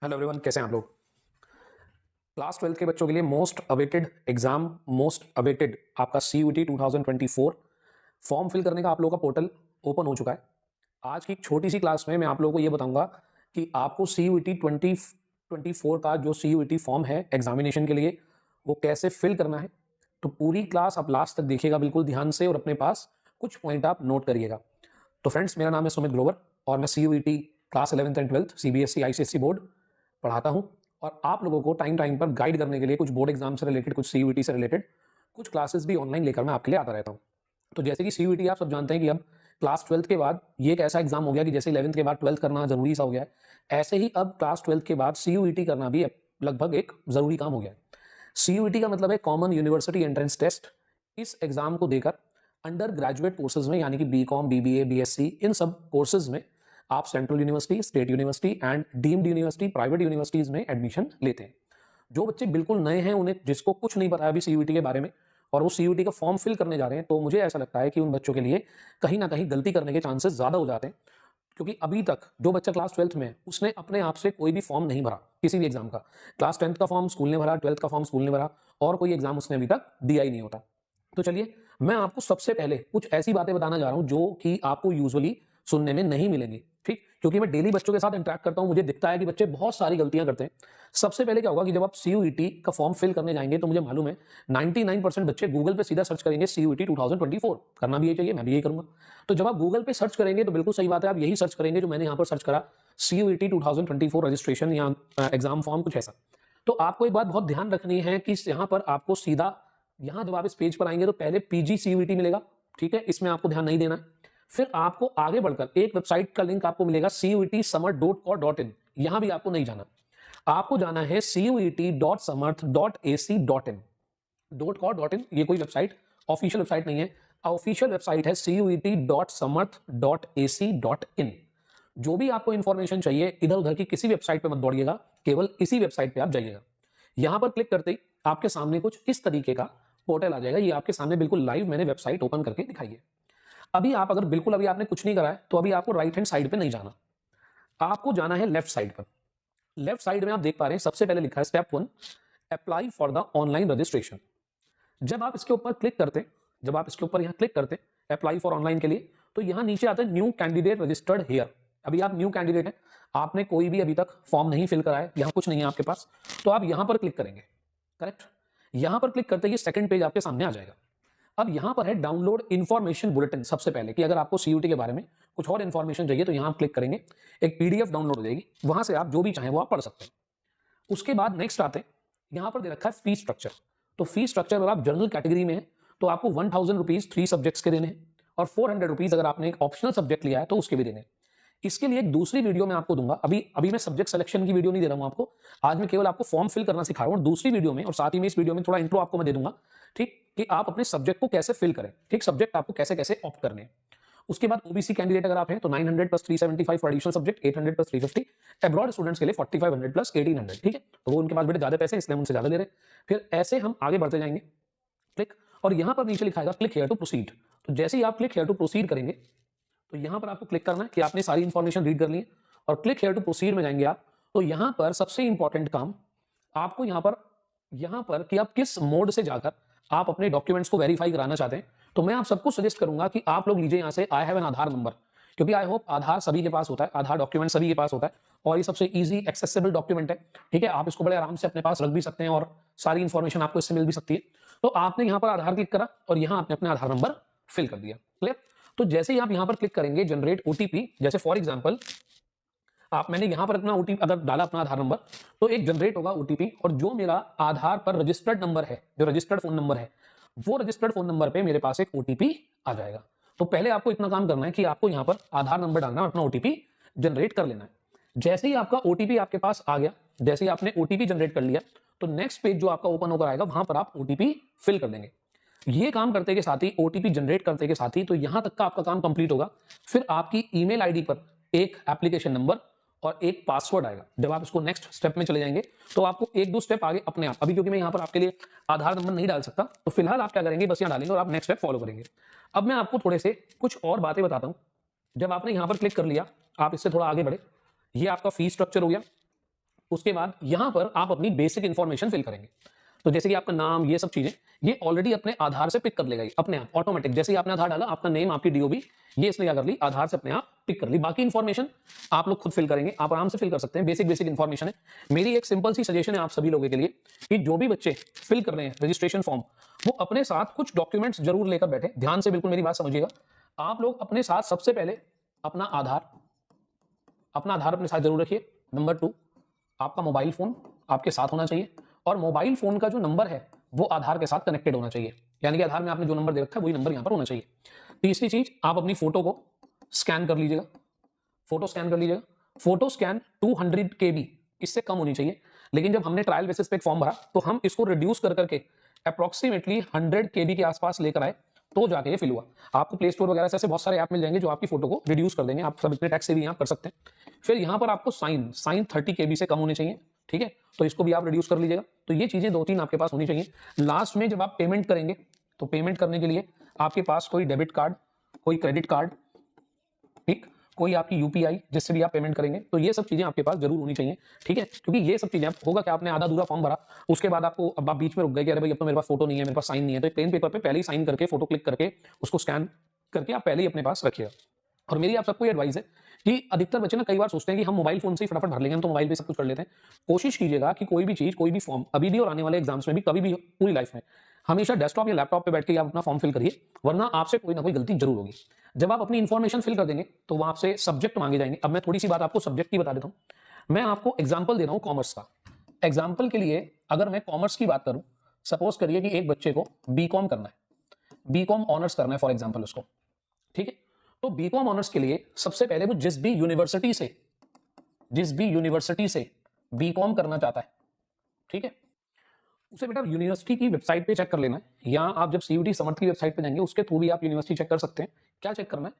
Hello everyone, कैसे हैं आप लोग। क्लास 12 के बच्चों के लिए most awaited exam, most awaited आपका CUET 2024 फॉर्म फिल करने का आप लोगों का पोर्टल ओपन हो चुका है। आज की एक छोटी सी क्लास में मैं आप लोगों को ये बताऊंगा कि आपको CUET 2024 का जो CUET फॉर्म है एग्जामिनेशन के लिए वो कैसे फिल करना है। तो पूरी क्लास आप लास्ट तक देखिएगा बिल्कुल ध्यान से और अपने पास कुछ पॉइंट आप नोट करिएगा। तो फ्रेंड्स, मेरा नाम है सुमित ग्रोवर और मैं CUET class 11th and 12th CBSE ICSE board पढ़ाता हूं और आप लोगों को टाइम टाइम पर गाइड करने के लिए कुछ बोर्ड एग्जाम से रिलेटेड, कुछ CUET से रिलेटेड कुछ क्लासेस भी ऑनलाइन लेकर मैं आपके लिए आता रहता हूं। तो जैसे कि CUET आप सब जानते हैं कि अब क्लास 12th के बाद ये एक ऐसा एग्जाम हो गया कि जैसे 11th के बाद 12th करना जरूरी सा हो गया है, ऐसे ही अब क्लास 12th के बाद CUET करना भी लगभग एक जरूरी काम हो गया है। CUET का मतलब है कॉमन यूनिवर्सिटी एंट्रेंस टेस्ट। इस एग्जाम को देकर अंडर ग्रेजुएट कोर्सेज में यानी कि BCom, BBA, BSc इन सब कोर्सेज में आप central university, state university and deemed university, private universities में एडमिशन लेते हैं। जो बच्चे बिल्कुल नए हैं, उन्हें जिसको कुछ नहीं पता है अभी CUET के बारे में और वो CUET का फॉर्म फिल करने जा रहे हैं, तो मुझे ऐसा लगता है कि उन बच्चों के लिए कहीं ना कहीं गलती करने के चांसेस ज्यादा हो जाते हैं। क्योंकि अभी तक जो बच्चा क्लास 12th में है उसने अपने आप से कोई भी फॉर्म नहीं भरा किसी भी एग्जाम का। क्लास 10th का फॉर्म स्कूल ने भरा, 12th का फॉर्म स्कूल ने भरा और कोई एग्जाम उसने अभी तक दिया ही नहीं होता। तो चलिए, मैं आपको सबसे पहले कुछ ऐसी बातें बताना जा रहा हूं जो कि आपको यूजुअली सुनने में नहीं मिलेंगी। ठीक, क्योंकि मैं डेली बच्चों के साथ इंटरेक्ट करता हूं, मुझे दिखता है कि बच्चे बहुत सारी गलतियां करते हैं। सबसे पहले क्या होगा कि जब आप CUET का फॉर्म फिल करने जाएंगे तो मुझे मालूम है 99% बच्चे गूगल पे सीधा सर्च करेंगे CUET 2024। करना भी यही चाहिए, मैं भी यही करूंगा। तो जब आप गूगल पे सर्च करेंगे तो बिल्कुल सही बात है, आप यही सर्च करेंगे जो मैंने यहाँ पर सर्च करा, CUET 2024 रजिस्ट्रेशन या एग्जाम फॉर्म, कुछ ऐसा। तो आपको एक बात बहुत ध्यान रखनी है कि यहाँ पर आपको सीधा, यहाँ जब आप इस पेज पर आएंगे तो पहले PG CUET मिलेगा। ठीक है, इसमें आपको ध्यान नहीं देना है। फिर आपको आगे बढ़कर एक वेबसाइट का लिंक आपको मिलेगा CUETSamarth.co.in। यहां भी आपको नहीं जाना, आपको जाना है CUET.samarth.ac.in। .co.in ये कोई वेबसाइट, ऑफिशियल वेबसाइट नहीं है। ऑफिशियल वेबसाइट है CUET.samarth.ac.in। जो भी आपको इंफॉर्मेशन चाहिए इधर उधर की किसी वेबसाइट पे मत दौड़िएगा, केवल इसी वेबसाइट पे आप जाइएगा। यहां पर क्लिक करते ही आपके सामने कुछ इस तरीके का पोर्टल आ जाएगा। ये आपके सामने बिल्कुल लाइव मैंने वेबसाइट ओपन करके दिखाई है। अभी आप अगर बिल्कुल अभी आपने कुछ नहीं करा है तो अभी आपको राइट हैंड साइड पे नहीं जाना, आपको जाना है लेफ्ट साइड पर। लेफ्ट साइड में आप देख पा रहे हैं सबसे पहले लिखा है step 1, apply for the online registration. जब आप इसके ऊपर क्लिक करते, जब आप इसके ऊपर यहां क्लिक करते अप्लाई फॉर ऑनलाइन के लिए, तो यहां नीचे आता है न्यू कैंडिडेट रजिस्टर्ड हियर। अभी आप न्यू कैंडिडेट हैं, आपने कोई भी अभी तक फॉर्म नहीं फिल करा है, यहां कुछ नहीं है आपके पास, तो आप यहां पर क्लिक करेंगे। करेक्ट, यहां पर क्लिक करते ही सेकंड पेज आपके सामने आ जाएगा। अब यहां पर है डाउनलोड इंफॉर्मेशन बुलेटिन। सबसे पहले कि अगर आपको CUET के बारे में कुछ और इंफॉर्मेशन चाहिए तो यहां आप क्लिक करेंगे, एक PDF डाउनलोड हो जाएगी, वहां से आप जो भी चाहें वो आप पढ़ सकते हैं। उसके बाद नेक्स्ट आते हैं, यहां पर दे रखा है फी स्ट्रक्चर। तो फी स्ट्रक्चर अगर आप जनरल कैटेगरी में है तो आपको 1000 रुपीज 3 सब्जेक्ट्स के देने हैं और 400 रुपीज अगर आपने एक ऑप्शनल सब्जेक्ट लिया है तो उसके भी देने हैं। इसके लिए एक दूसरी वीडियो मैं आपको दूंगा। अभी अभी मैं सब्जेक्ट सिलेक्शन की वीडियो नहीं दे रहा हूं आपको, आज मैं केवल आपको फॉर्म फिल करना सिखा रहा हूं दूसरी वीडियो में, और साथ ही में इस वीडियो में थोड़ा इंट्रो आपको मैं दे दूंगा। ठीक, कि आप अपने सब्जेक्ट को कैसे फिल करें, ठीक, सब्जेक्ट आपको कैसे कैसे ऑप्ट करने हैं। उसके बाद OBC कैंडिडेट अगर आप हैं तो 900 plus 375 for additional subject, 800 plus 350। Abroad students के लिए 4500 प्लस 1800। ठीक है, तो वो उनके पास बड़े ज्यादा पैसे हैं इसलिए हम उनसे ज्यादा ले रहे हैं। फिर ऐसे हम आगे बढ़ते जाएंगे। क्लिक, और यहां पर नीचे लिखा है क्लिक हियर टू प्रोसीड। तो जैसे ही आप क्लिक हियर टू प्रोसीड करेंगे तो यहां पर आपको क्लिक करना है कि आपने सारी इंफॉर्मेशन रीड कर ली है और क्लिक हियर टू प्रोसीड में जाएंगे आप। तो यहां पर सबसे इंपॉर्टेंट काम आपको यहां पर कि आप किस मोड से जाकर आप अपने डॉक्यूमेंट्स को वेरीफाई कराना चाहते हैं। तो मैं आप सबको सजेस्ट करूंगा कि आप लोग लीजिए यहां से I have an Aadhaar number, क्योंकि आई होप आधार सभी के पास होता है, आधार डॉक्यूमेंट सभी के पास होता है और ये सबसे इजी एक्सेसिबल डॉक्यूमेंट है। ठीक है, आप इसको बड़े आराम से अपने पास रख भी सकते हैं और सारी इंफॉर्मेशन आपको इससे मिल भी सकती है। तो आपने यहां पर आधार क्लिक करा और यहां आपने अपना आधार नंबर फिल कर दिया। क्लियर, तो जैसे ही आप यहां पर क्लिक करेंगे जनरेट OTP, जैसे फॉर एग्जांपल मैंने यहां पर अपना OTP अगर डाला अपना आधार नंबर तो एक जनरेट होगा OTP, और जो मेरा आधार पर रजिस्टर्ड नंबर है, जो रजिस्टर्ड फोन नंबर है, वो रजिस्टर्ड फोन नंबर पे मेरे पास एक OTP आ जाएगा। तो पहले आपको इतना काम करना है कि आपको यहां पर आधार नंबर डालना है, अपना OTP जनरेट कर लेना है। जैसे ही आपका OTP आपके पास आ गया, जैसे ही आपने OTP जनरेट कर लिया, तो नेक्स्ट पेज जो आपका ओपन होकर आएगा वहां पर आप OTP फिल कर देंगे। ये काम करते के साथ ही, OTP जनरेट करते के साथ ही, तो यहां तक का आपका काम कंप्लीट होगा। फिर आपकी ईमेल आईडी पर एक एप्लीकेशन नंबर और एक पासवर्ड आएगा। जब आप इसको नेक्स्ट स्टेप में चले जाएंगे तो आपको एक दो स्टेप आगे अपने आप, अभी क्योंकि मैं यहां पर आपके लिए आधार नंबर नहीं डाल सकता तो फिलहाल आप क्या करेंगे, बस यहां डालेंगे और आप नेक्स्ट स्टेप फॉलो करेंगे। अब मैं आपको थोड़े से कुछ और बातें बताता हूं। जब आपने यहां पर क्लिक कर लिया, आप इससे थोड़ा आगे बढ़े, ये आपका फी स्ट्रक्चर हो गया। उसके बाद यहां पर आप अपनी बेसिक इंफॉर्मेशन फिल करेंगे। तो जैसे कि आपका नाम, ये सब चीजें ये ऑलरेडी अपने आधार से पिक कर लेगा, अपने आप ऑटोमेटिक। जैसे ही आपने आधार डाला, आपका नेम, आपकी डीओबी, ये इसने क्या कर ली, आधार से अपने आप पिक कर ली। बाकी इंफॉर्मेशन आप लोग खुद फिल करेंगे, आप आराम से फिल कर सकते हैं। बेसिक बेसिक इंफॉर्मेशन है। मेरी एक सिंपल सी सजेशन है आप सभी लोगों के लिए कि जो भी बच्चे फिल कर रहे हैं रजिस्ट्रेशन फॉर्म, वो अपने साथ कुछ डॉक्यूमेंट्स जरूर लेकर बैठे। ध्यान से बिल्कुल मेरी बात समझिएगा। आप लोग अपने साथ सबसे पहले अपना आधार अपने साथ जरूर रखिए। नंबर 2, आपका मोबाइल फोन आपके साथ होना चाहिए, और मोबाइल फोन का जो नंबर है वो आधार के साथ कनेक्टेड होना चाहिए, यानी कि आधार में आपने जो नंबर दे रखा है वही नंबर यहां पर होना चाहिए। तीसरी चीज, आप अपनी फोटो को स्कैन कर लीजिएगा। फोटो स्कैन 200 KB, इससे कम होनी चाहिए। लेकिन जब हमने ट्रायल बेसिस पे एक फॉर्म भरा तो हम इसको रिड्यूस कर करके अप्रोक्सीमेटली 100 KB के आसपास लेकर आए, तो जाके ये फिल हुआ। आपको प्ले स्टोर वगैरह से ऐसे बहुत सारे ऐप मिल जाएंगे जो आपकी फोटो को रिड्यूस कर देंगे। आप सब इतने टैक्स से भी यहाँ कर सकते हैं। फिर यहाँ पर आपको साइन 30 KB से कम होने चाहिए, ठीक है, तो इसको भी आप रिड्यूस कर लीजिएगा। तो ये चीजें 2-3 आपके पास होनी चाहिए। लास्ट में जब आप पेमेंट करेंगे तो पेमेंट करने के लिए आपके पास कोई डेबिट कार्ड, कोई क्रेडिट कार्ड, ठीक, कोई आपकी यूपीआई जिससे भी आप पेमेंट करेंगे, तो ये सब चीजें आपके पास जरूर होनी चाहिए, ठीक है। क्योंकि ये सब चीजें होगा कि आपने आधा अधूरा फॉर्म भरा, उसके बाद आपको अब आप बीच में रुक गए कि अरे भाई अब तो मेरे पास फोटो नहीं है, मेरे पास साइन नहीं है, तो प्लेन पेपर पे पहले ही साइन करके फोटो क्लिक करके उसको स्कैन करके आप पहले ही अपने पास रखिएगा। और मेरी आप सबको एडवाइस है कि अधिकतर बच्चे ना कई बार सोचते हैं कि हम मोबाइल फोन से ही फटाफट भर लेंगे, हम तो मोबाइल पे सब कुछ कर लेते हैं। कोशिश कीजिएगा कि कोई भी चीज, कोई भी फॉर्म अभी भी और आने वाले एग्जाम्स में भी, कभी भी पूरी लाइफ में हमेशा डेस्कटॉप या लैपटॉप पे बैठ के आप अपना फॉर्म फिल करिए, वरना आपसे कोई ना कोई गलती जरूर होगी। जब आप अपनी इंफॉर्मेशन फिल कर देंगे तो वहां आपसे सब्जेक्ट मांगे जाएंगे। अब मैं थोड़ी सी बात आपको सब्जेक्ट की बता देता हूं। मैं आपको एग्जाम्पल दे रहा हूं कॉमर्स का। एग्जाम्पल के लिए अगर मैं कॉमर्स की बात करूं, सपोज करिए कि एक बच्चे को बीकॉम करना है, बीकॉम ऑनर्स करना है फॉर एग्जाम्पल उसको, ठीक है। तो बीकॉम ऑनर्स के लिए सबसे पहले वो जिस भी यूनिवर्सिटी से बीकॉम करना चाहता है, ठीक है, उसे बेटा यूनिवर्सिटी की वेबसाइट पे चेक कर लेना है, या आप जब सीयूटी समर्थ की वेबसाइट पे जाएंगे उसके थ्रू भी आप यूनिवर्सिटी चेक कर सकते हैं। क्या चेक करना है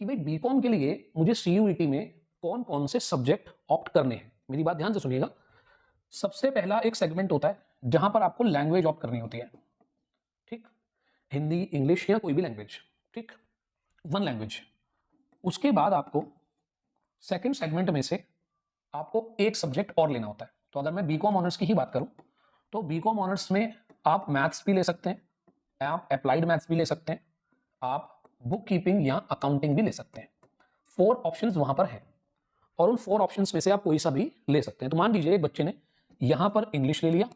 कि भाई बीकॉम के लिए मुझे सीयूटी में कौन कौन से सब्जेक्ट ऑप्ट करने हैं। मेरी बात ध्यान से सुनिएगा। सबसे पहला एक सेगमेंट होता है जहां पर आपको लैंग्वेज ऑप्ट करनी होती है, ठीक, हिंदी, इंग्लिश या कोई भी लैंग्वेज, ठीक, वन लैंग्वेज। उसके बाद आपको सेकंड सेगमेंट में से आपको एक सब्जेक्ट और लेना होता है। तो अगर मैं बीकॉम ऑनर्स की ही बात करूं तो बीकॉम ऑनर्स में आप मैथ्स भी ले सकते हैं, आप अप्लाइड मैथ्स भी ले सकते हैं, आप बुक कीपिंग या अकाउंटिंग भी ले सकते हैं। 4 ऑप्शंस वहां पर है, और उन 4 ऑप्शंस में से आप कोई सा भी ले सकते हैं। तो मान लीजिए एक बच्चे ने यहां पर इंग्लिश ले लिया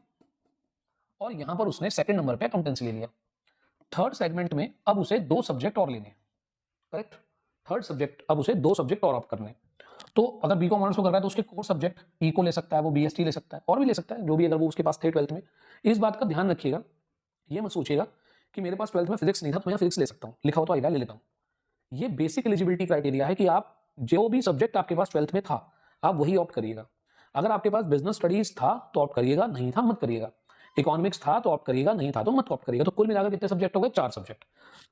और यहां पर उसने सेकंड नंबर पे अकाउंटेंसी ले लिया। थर्ड सेगमेंट में अब उसे 2 सब्जेक्ट और लेने हैं, करेक्ट, थर्ड सब्जेक्ट अब उसे 2 सब्जेक्ट और ऑप्ट करने हैं। तो अगर बीकॉम ऑनर्स को कर रहा है तो उसके कोर सब्जेक्ट इको ले सकता है, वो बीएसटी ले सकता है, और भी ले सकता है जो भी अगर वो उसके पास थे 12th में। इस बात का ध्यान रखिएगा, ये मत सोचिएगा कि मेरे पास 12th में फिजिक्स नहीं था तो मैं फिजिक्स ले सकता हूँ, लिखा हो तो आएगा ले लेता हूँ। ये बेसिक एलिजिबिलिटी क्राइटेरिया है कि आप जो भी सब्जेक्ट आपके पास 12th में था आप वही ऑप्ट करिएगा। अगर आपके पास बिजनेस स्टडीज था तो ऑप्ट करिएगा, नहीं था मत करिएगा। इकोनॉमिक्स था तो ऑप्ट करिएगा, नहीं था तो मत ऑप्ट करिएगा। तो कुल मिलाकर कितने सब्जेक्ट हो गए? 4 सब्जेक्ट।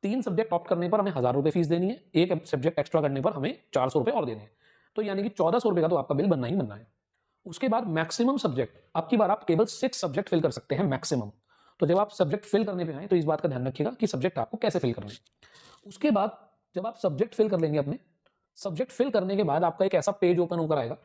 3 सब्जेक्ट ऑप्ट करने पर हमें 1000 रुपये फीस देनी है, एक सब्जेक्ट एक्स्ट्रा करने पर हमें 400 रुपये और देने हैं, तो यानी कि 1400 रुपये का तो आपका बिल बनना ही बनना है। उसके बाद मैक्सिमम सब्जेक्ट, अब की बार आप केवल 6 सब्जेक्ट फिल कर सकते हैं मैक्सिमम। तो जब आप सब्जेक्ट फिल करने पे आए तो इस बात का ध्यान रखिएगा कि सब्जेक्ट आपको कैसे फिल करने हैं। उसके बाद जब आप सब्जेक्ट फिल कर लेंगे, अपने सब्जेक्ट फिल करने के बाद आपका एक ऐसा पेज ओपन होकर आएगा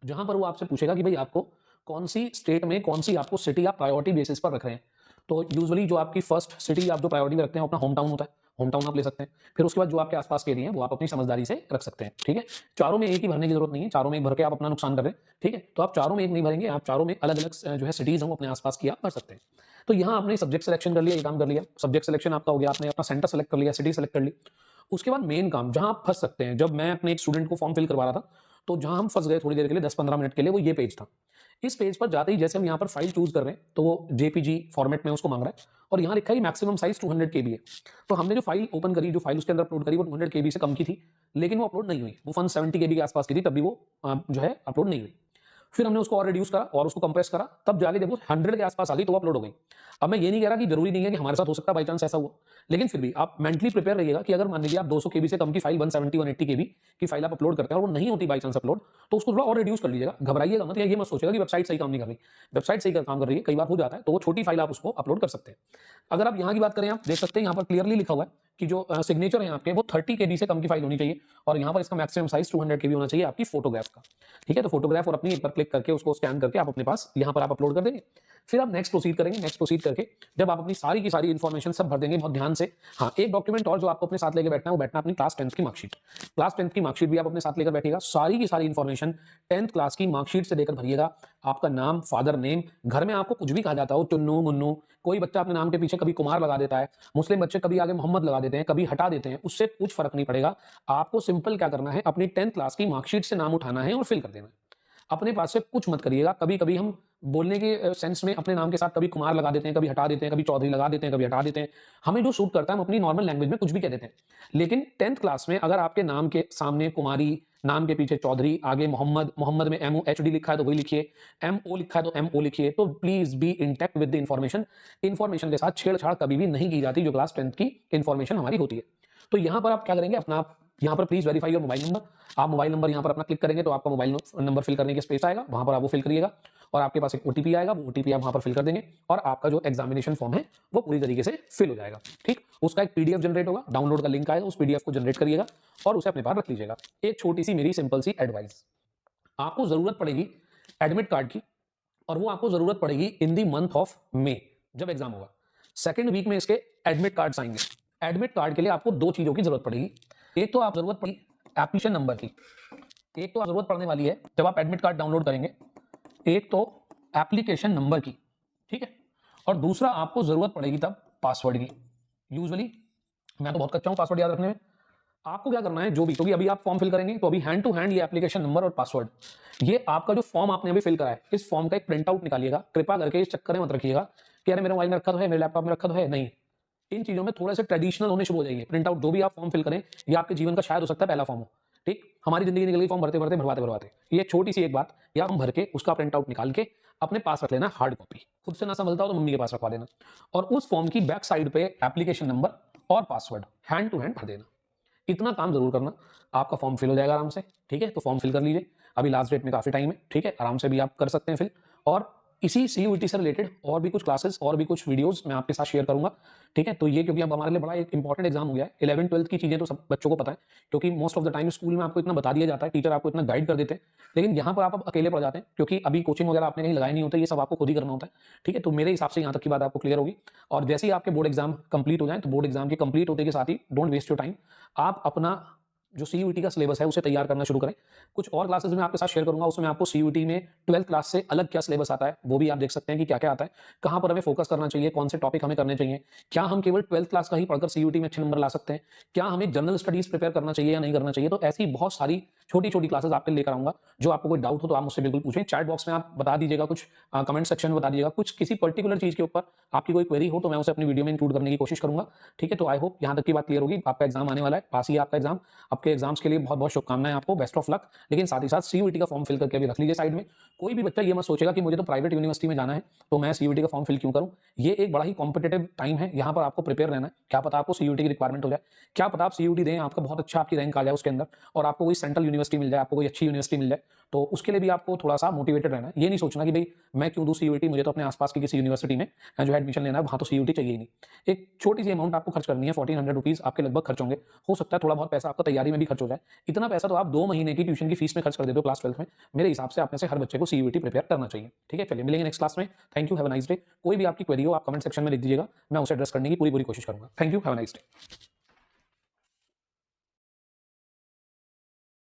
जहां पर वो आपसे पूछेगा कि भाई आपको कौन सी स्टेट में कौन सी आपको सिटी आप प्रायोरिटी बेसिस पर रख रहे हैं। तो यूजुअली जो आपकी फर्स्ट सिटी आप जो प्रायोरिटी में रखते हैं अपना होम टाउन होता है, होम टाउन आप ले सकते हैं। फिर उसके बाद जो आपके आसपास के एरिया हैं वो आप अपनी समझदारी से रख सकते हैं, ठीक है। चारों में एक ही भरने की जरूरत नहीं है, चारों में एक भर के आप अपना नुकसान कर रहे हैं, ठीक है। तो आप चारों में एक नहीं भरेंगे, आप चारों में अलग अलग जो है सिटीज हैं अपने आसपास की आप भर सकते हैं। तो यहाँ आपने सब्जेक्ट सिलेक्शन कर लिया, ये काम कर लिया, सब्जेक्ट सिलेक्शन आपका हो गया, आपने अपना सेंटर सेलेक्ट कर लिया, सिटी सेलेक्ट कर ली। उसके बाद मेन काम जहां आप फंस सकते हैं, जब मैं अपने एक स्टूडेंट को फॉर्म फिल करवा रहा था तो जहां हम फंस गए थोड़ी देर के लिए 10-15 मिनट के लिए, वो ये पेज था। इस पेज पर जाते ही जैसे हम यहाँ पर फाइल चूज कर रहे हैं तो वो जेपीजी फॉर्मेट में उसको मांग रहा है, और यहाँ लिखा है मैक्सिमम साइज 200 KB है। तो हमने जो फाइल ओपन करी, जो फाइल उसके अंदर अपलोड करी वो 200 KB से कम की थी, लेकिन वो अपलोड नहीं हुई, वो 170 KB के आसपास की थी, तब भी वो जो है अपलोड नहीं हुई। फिर हमने उसको और रिड्यूस करा और उसको कंप्रेस करा, तब जाके जब वो 100 के आसपास आ गई तो वो अपलोड हो गई। अब मैं ये नहीं कह रहा कि जरूरी नहीं है कि हमारे साथ हो सकता है बाई चांस ऐसा हुआ, लेकिन फिर भी आप मेंटली प्रिपेयर रहिएगा कि अगर मान लीजिए आप 200 KB से कम की फाइल 170-180 KB की फाइल आप अपलोड करते हैं और वो नहीं होती बाई चांस अपलोड, तो उसको थोड़ा और रिड्यूस कर लीजिएगा। घबराइएगा मत, या ये मत सोचिएगा कि वेबसाइट सही काम नहीं कर रही, वेबसाइट सही काम कर रही है, कई बार हो जाता है, तो वो छोटी फाइल आप उसको अपलोड कर सकते हैं। अगर आप यहाँ की बात करें, आप देख सकते हैं यहाँ पर क्लियरली लिखा हुआ है कि जो सिग्नेचर है आपके वो 30 KB से कम की फाइल होनी चाहिए और यहाँ पर इसका मैक्सिमम साइज 200 KB होना चाहिए आपकी फोटोग्राफ का। ठीक है, तो फोटोग्राफ और अपनी एक पर क्लिक करके उसको स्कैन करके आप अपने पास यहाँ पर आप अपलोड कर देंगे। फिर आप नेक्स्ट प्रोसीड करेंगे। नेक्स्ट प्रोसीड करके जब आप अपनी सारी की सारी इन्फॉर्मेशन सब भर देंगे बहुत ध्यान से। हाँ, एक डॉक्यूमेंट और जो आपको अपने साथ लेकर बैठना है वो बैठना अपनी क्लास 10th की मार्कशीट। क्लास 10th की मार्कशीट भी आप अपने साथ लेकर बैठिएगा। सारी की सारी इन्फॉर्मेशन 10th क्लास की मार्कशीट से लेकर भरिएगा। आपका नाम, फादर नेम, घर में आपको कुछ भी कहा जाता हो, चुन्नू मुन्नू, कोई बच्चा अपने नाम के पीछे कभी कुमार लगा देता है, मुस्लिम बच्चे कभी आगे मोहम्मद लगा देते हैं, कभी हटा देते हैं, उससे कुछ फर्क नहीं पड़ेगा। आपको सिंपल क्या करना है, अपनी 10th क्लास की मार्कशीट से नाम उठाना है और फिल कर देना है। अपने पास से कुछ मत करिएगा। कभी कभी हम बोलने के सेंस में अपने नाम के साथ कभी कुमार लगा देते हैं, कभी हटा देते हैं, कभी चौधरी लगा देते हैं, कभी हटा देते हैं। हमें जो सूट करता है हम अपनी नॉर्मल लैंग्वेज में कुछ भी कह देते हैं। लेकिन 10th क्लास में अगर आपके नाम के सामने कुमारी, नाम के पीछे चौधरी, आगे मोहम्मद, मोहम्मद में MOHD लिखा है तो वही लिखिए, MO लिखा है तो MO लिखिए। तो please be intact with the information. Information के साथ छेड़छाड़ कभी भी नहीं की जाती जो क्लास 10th की इन्फॉर्मेशन हमारी होती है। तो यहाँ पर आप क्या करेंगे, अपना यहाँ पर please verify your mobile number. आप मोबाइल नंबर यहाँ पर अपना क्लिक करेंगे तो आपका मोबाइल नंबर फिल करने के स्पेस आएगा, वहां पर आप वो फिल करिएगा और आपके पास एक OTP आएगा। वो OTP आप वहां पर फिल कर देंगे और आपका जो एग्जामिनेशन फॉर्म है वो पूरी तरीके से फिल हो जाएगा। ठीक, उसका एक PDF जनरेट होगा, डाउनलोड का लिंक आएगा, उस PDF को जनरेट करिएगा और उसे अपने पास रख लीजिएगा। एक छोटी सी मेरी सिंपल सी एडवाइस, आपको जरूरत पड़ेगी एडमिट कार्ड की और वो आपको जरूरत पड़ेगी इन दी मंथ ऑफ मे, जब एग्जाम होगा। सेकेंड वीक में इसके एडमिट कार्ड आएंगे। एडमिट कार्ड के लिए आपको दो चीजों की जरूरत पड़ेगी। एक तो आप जरूरत पड़ी एप्लीकेशन नंबर की, एक तो आप जरूरत पड़ने वाली है जब आप एडमिट कार्ड डाउनलोड करेंगे, एक तो एप्लीकेशन नंबर की, ठीक है, और दूसरा आपको जरूरत पड़ेगी तब पासवर्ड की। यूजुअली मैं तो बहुत कच्चा हूं पासवर्ड याद रखने में। आपको क्या करना है, जो भी, क्योंकि अभी आप फॉर्म फिल करेंगे तो अभी हैंड टू हैंड ये एप्लीकेशन नंबर और पासवर्ड, ये आपका जो फॉर्म आपने अभी फिल करा है, इस फॉर्म का एक प्रिंट आउट निकालिएगा। कृपा करके इस चक्कर में मत रखिएगा कि अरे मेरे मोबाइल में रखा तो है, मेरे लैपटॉप में रखा तो है, नहीं। इन चीजों में थोड़े से ट्रेडिशनल होने शुरू हो जाइए। प्रिंट आउट जो भी आप फॉर्म फिल करें, ये आपके जीवन का शायद हो सकता है पहला फॉर्म हो। ठीक, हमारी जिंदगी निकल गई फॉर्म भरते भरते, भरवाते। ये छोटी सी एक बात, या हम भर के उसका प्रिंट आउट निकाल के अपने पास रख लेना, हार्ड कॉपी। खुद से ना संभलता हो तो मम्मी के पास रखवा देना और उस फॉर्म की बैक साइड पे एप्लीकेशन नंबर और पासवर्ड हैंड टू हैंड भर देना। इतना काम जरूर करना, आपका फॉर्म फिल हो जाएगा आराम से। ठीक है, तो फॉर्म फिल कर लीजिए, अभी लास्ट डेट में काफी टाइम है। ठीक है, आराम से भी आप कर सकते हैं फिल। और इसी CUET से रिलेटेड और भी कुछ क्लासेस और भी कुछ वीडियोस मैं आपके साथ शेयर करूंगा। ठीक है, तो ये क्योंकि अब हमारे लिए बड़ा एक इंपॉर्टेंट एग्जाम हो गया है। 11th 12th की चीजें तो सब बच्चों को पता है, क्योंकि most of the time school में आपको इतना बता दिया जाता है, टीचर आपको इतना गाइड कर देते हैं, लेकिन यहाँ पर आप अब अकेले पड़ जाते हैं क्योंकि अभी कोचिंग वगैरह आपने कहीं लगाए नहीं होते, ये सब आपको खुद ही करना होता है। ठीक है, तो मेरे हिसाब से यहाँ तक की बात आपको क्लियर होगी। और जैसे ही आपके बोर्ड एग्जाम कंप्लीट हो जाए, तो बोर्ड एग्जाम के कंप्लीट होते के साथ ही डोंट वेस्ट योर टाइम, आप अपना जो CUET का सिलेबस है उसे तैयार करना शुरू करें। कुछ और क्लासेस में आपके साथ शेयर करूंगा, उसमें आपको CUET में 12th क्लास से अलग क्या सिलेबस आता है वो भी आप देख सकते हैं कि क्या क्या आता है, कहां पर हमें फोकस करना चाहिए, कौन से टॉपिक हमें करने चाहिए, क्या हम केवल 12th क्लास का ही पढ़कर CUET में अच्छे नंबर ला सकते हैं, क्या हमें जनरल स्टडीज प्रिपेयर करना चाहिए या नहीं करना चाहिए। तो ऐसी बहुत सारी छोटी छोटी क्लासेस आपके लेकर आऊंगा। जो आपको कोई डाउट हो तो आप मुझसे बिल्कुल पूछें, चैट बॉक्स में आप बता दीजिएगा, कुछ कमेंट सेक्शन में बता दीजिएगा, कुछ किसी पर्टिकुलर चीज के ऊपर आपकी कोई क्वेरी हो तो मैं उसे अपनी वीडियो में इंक्लूड करने की कोशिश करूंगा। ठीक है, तो आई होप यहाँ तक की बात क्लियर होगी। आपका एग्जाम आने वाला है, पास ही आपका एग्जाम। आपके एग्जाम्स के लिए बहुत बहुत शुभकामनाएं आपको, बेस्ट ऑफ लक। लेकिन साथ ही साथ CUET का फॉर्म फिल करके भी रख लीजिए साइड में। कोई भी बच्चा ये मत सोचेगा कि मुझे तो प्राइवेट यूनिवर्सिटी में जाना है तो मैं CUET का फॉर्म फिल क्यों करूं। ये एक बड़ा ही कॉम्पिटेटिव टाइम है, यहाँ पर आपको प्रिपेयर रहना है। क्या पता आपको CUET की रिक्वायरमेंट हो जाए, क्या पता आप CUET दें, आपका बहुत अच्छा आपकी रैंक आ जाए उसके अंदर और आपको कोई सेंट्रल यूनिवर्सिटी मिल जाए, आपको कोई अच्छी यूनिवर्सिटी मिल जाए। तो उसके लिए भी आपको थोड़ा सा मोटिवेटेड रहना है। ये नहीं सोचना कि भाई मैं क्यों दूं CUET, मुझे तो अपने आसपास की किसी यूनिवर्सिटी में जो है एडमिशन लेना है, वहां तो CUET चाहिए ही नहीं। एक छोटी सी अमाउंट आपको खर्च करनी है, 1400 रुपीज आपके लगभग खर्च होंगे। हो सकता है थोड़ा बहुत पैसा आपका तैयारी में भी खर्च हो जाए। इतना पैसा तो आप 2 महीने की ट्यूशन की फीस में खर्च कर देते हो क्लास 12th में। मेरे हिसाब से आप में से हर बच्चे को CUET प्रिपेयर करना चाहिए। ठीक है, चलिए मिलेंगे नेक्स्ट क्लास में। Thank you, have a nice day. कोई भी आपकी क्वेरी हो आप कमेंट सेक्शन में लिख दीजिएगा, मैं उसे एड्रेस करने की पूरी कोशिश करूंगा। Thank you, have a nice day.